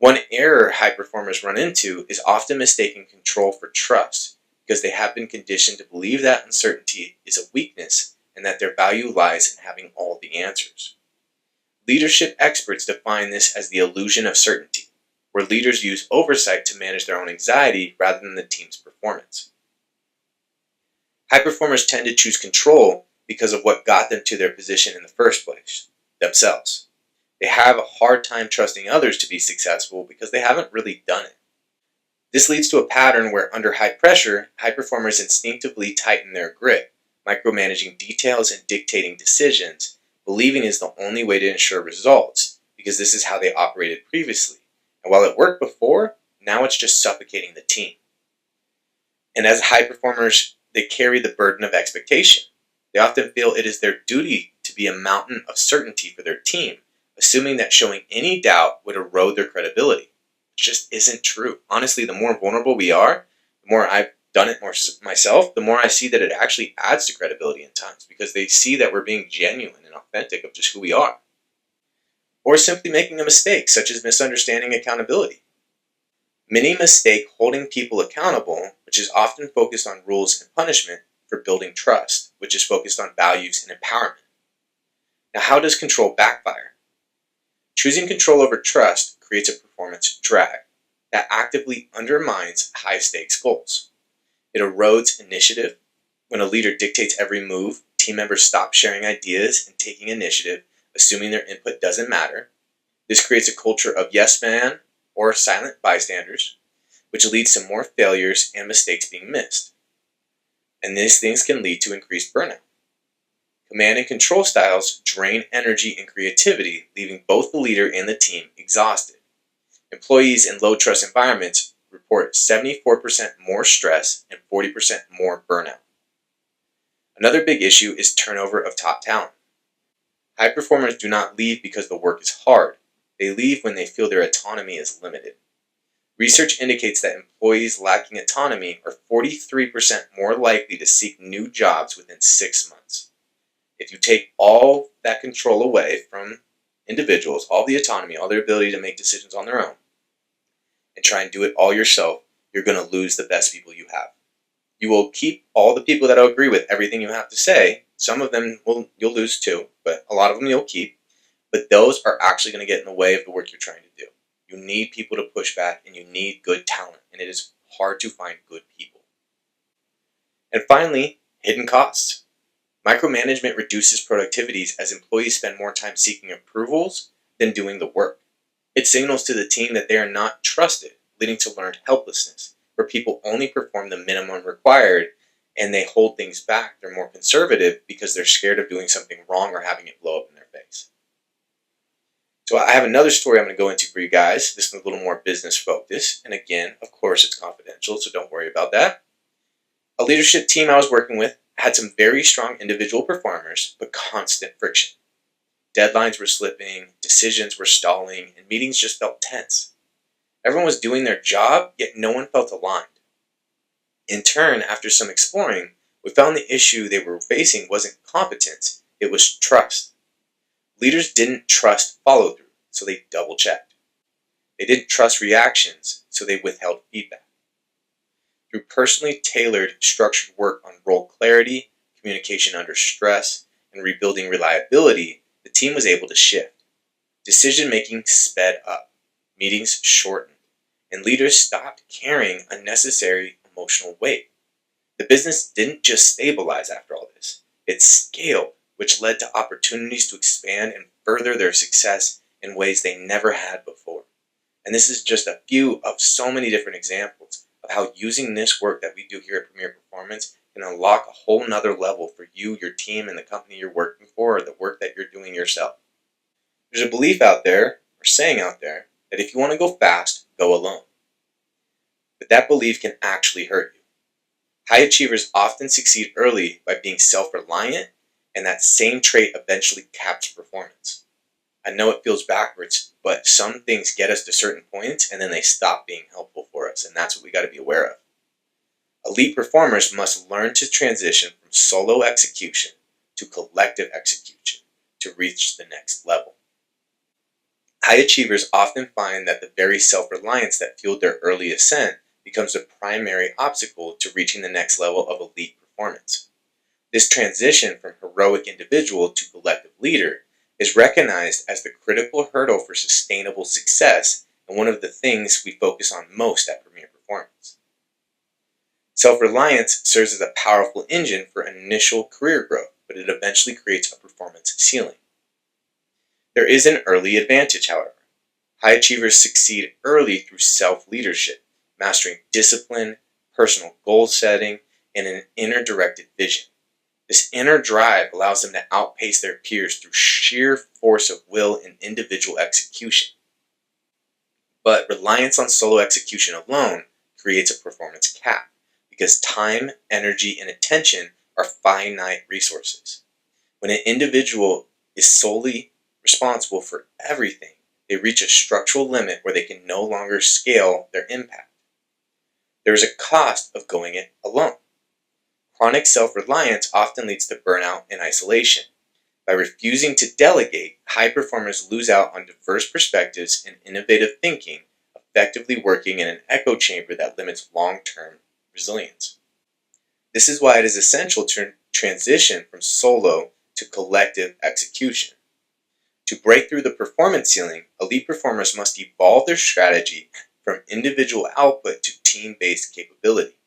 One error high performers run into is often mistaking control for trust, because they have been conditioned to believe that uncertainty is a weakness and that their value lies in having all the answers. Leadership experts define this as the illusion of certainty, where leaders use oversight to manage their own anxiety rather than the team's performance. High performers tend to choose control because of what got them to their position in the first place, themselves. They have a hard time trusting others to be successful because they haven't really done it. This leads to a pattern where, under high pressure, high performers instinctively tighten their grip, micromanaging details and dictating decisions, believing is the only way to ensure results, because this is how they operated previously. And while it worked before, now it's just suffocating the team. And as high performers, they carry the burden of expectation. They often feel it is their duty to be a mountain of certainty for their team, assuming that showing any doubt would erode their credibility. It just isn't true. Honestly, the more vulnerable we are, the more I've done it more myself, the more I see that it actually adds to credibility in times, because they see that we're being genuine and authentic of just who we are. Or simply making a mistake, such as misunderstanding accountability. Many mistake holding people accountable, which is often focused on rules and punishment, for building trust, which is focused on values and empowerment. Now, how does control backfire? Choosing control over trust creates a performance drag that actively undermines high-stakes goals. It erodes initiative. When a leader dictates every move, team members stop sharing ideas and taking initiative, assuming their input doesn't matter. This creates a culture of yes man or silent bystanders, which leads to more failures and mistakes being missed. And these things can lead to increased burnout. Command and control styles drain energy and creativity, leaving both the leader and the team exhausted. Employees in low-trust environments report 74% more stress and 40% more burnout. Another big issue is turnover of top talent. High performers do not leave because the work is hard. They leave when they feel their autonomy is limited. Research indicates that employees lacking autonomy are 43% more likely to seek new jobs within 6 months. If you take all that control away from individuals, all the autonomy, all their ability to make decisions on their own, and try and do it all yourself, you're going to lose the best people you have. You will keep all the people that agree with everything you have to say. Some of them you'll lose too, but a lot of them you'll keep. But those are actually going to get in the way of the work you're trying to do. You need people to push back, and you need good talent, and it is hard to find good people. And finally, hidden costs. Micromanagement reduces productivities as employees spend more time seeking approvals than doing the work. It signals to the team that they are not trusted, leading to learned helplessness, where people only perform the minimum required and they hold things back. They're more conservative because they're scared of doing something wrong or having it blow up in their face. So I have another story I'm going to go into for you guys. This is a little more business focused. And again, of course, it's confidential, so don't worry about that. A leadership team I was working with had some very strong individual performers, but constant friction. Deadlines were slipping, decisions were stalling, and meetings just felt tense. Everyone was doing their job, yet no one felt aligned. In turn, after some exploring, we found the issue they were facing wasn't competence, it was trust. Leaders didn't trust follow-through, so they double-checked. They didn't trust reactions, so they withheld feedback. Through personally tailored, structured work on role clarity, communication under stress, and rebuilding reliability, the team was able to shift. Decision-making sped up, meetings shortened, and leaders stopped carrying unnecessary emotional weight. The business didn't just stabilize after all this, it scaled, which led to opportunities to expand and further their success in ways they never had before. And this is just a few of so many different examples of how using this work that we do here at Premier Performance can unlock a whole nother level for you, your team, and the company you're working for, or the work that you're doing yourself. There's a belief out there, or saying out there, that if you want to go fast, go alone. But that belief can actually hurt you. High achievers often succeed early by being self-reliant, and that same trait eventually caps performance. I know it feels backwards, but some things get us to certain points and then they stop being helpful for us, and that's what we got to be aware of. Elite performers must learn to transition from solo execution to collective execution to reach the next level. High achievers often find that the very self-reliance that fueled their early ascent becomes the primary obstacle to reaching the next level of elite performance. This transition from heroic individual to collective leader is recognized as the critical hurdle for sustainable success and one of the things we focus on most at Premier Performance. Self-reliance serves as a powerful engine for initial career growth, but it eventually creates a performance ceiling. There is an early advantage, however. High achievers succeed early through self-leadership, mastering discipline, personal goal setting, and an inner directed vision. This inner drive allows them to outpace their peers through sheer force of will and individual execution. But reliance on solo execution alone creates a performance cap, because time, energy, and attention are finite resources. When an individual is solely responsible for everything, they reach a structural limit where they can no longer scale their impact. There is a cost of going it alone. Chronic self-reliance often leads to burnout and isolation. By refusing to delegate, high performers lose out on diverse perspectives and innovative thinking, effectively working in an echo chamber that limits long-term resilience. This is why it is essential to transition from solo to collective execution. To break through the performance ceiling, elite performers must evolve their strategy from individual output to team-based capability.